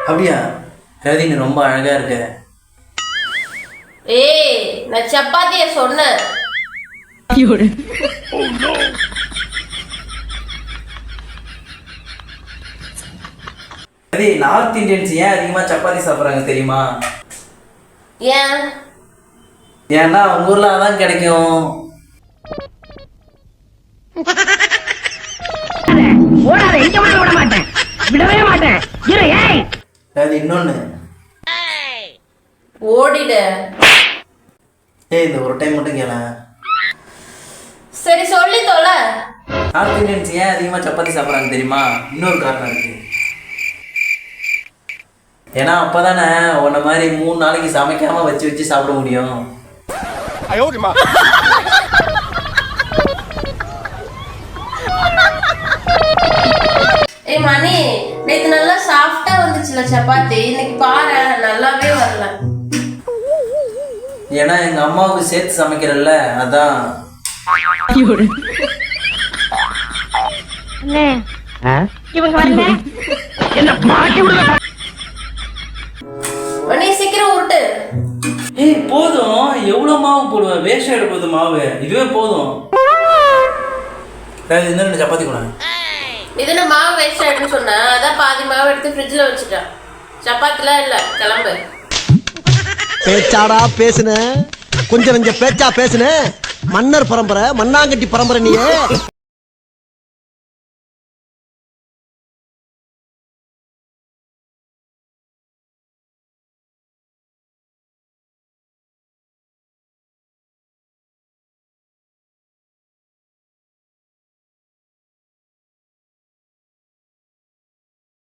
அப்படியா? ரதி நீ ரொம்ப அழகா இருக்க. ஏய் நான் சப்பாத்திய சொன்னேன். ரதி நார்த் இந்தியன்ஸ் ஏன் அதிகமா சப்பாத்தி சாப்பிட்றாங்க தெரியுமா? ஏன்? ஏன்னா உங்க ஊர்ல அதான் கிடைக்கும். ரதி இன்னொன்னு ஓடிட. இந்த ஒரு டைம் மட்டும் கேள. சரி சொல்லி தொலை. நார்த் இந்தியன்ஸ் ஏன் அதிகமா சப்பாத்தி சாப்பிட்றாங்க தெரியுமா? இன்னொரு காரணம் இருக்கு. ஏன்னா அப்பதானே உன்ன மாதிரி 3 நாளைக்கு சமைக்காம வச்சு வச்சு சாப்பிட முடியும். ஏய் மணி, நேத்து நல்லா சாஃப்டா வந்துச்சுல சப்பாத்தி, இன்னைக்கு பாரு நல்லாவே வரல. ஏன்னா எங்க அம்மாவுக்கு சேர்த்து சமைக்கிறல்ல, அதான். மணி சீக்கிரம் உருட்டு. ஏய் போதும், எவ்வளவு மாவு போடுவேன்? வேஸ்ட் ஆயிட போகுது மாவு, இதுவே போதும். இந்த சப்பாத்தி கூட இதுல மாவு வேஸ்ட் ஆயிடுன்னு சொன்னா, அதான் பாதி மாவு எடுத்து ஃப்ரிட்ஜ்ல வச்சுட்டேன். சப்பாத்திலாம் இல்ல, கிளம்பு. பேச்சாடா பேசுன, கொஞ்சம் பேச்சா பேசுன. மன்னர் பரம்பரை, மண்ணாங்கட்டி பரம்பரை நீ.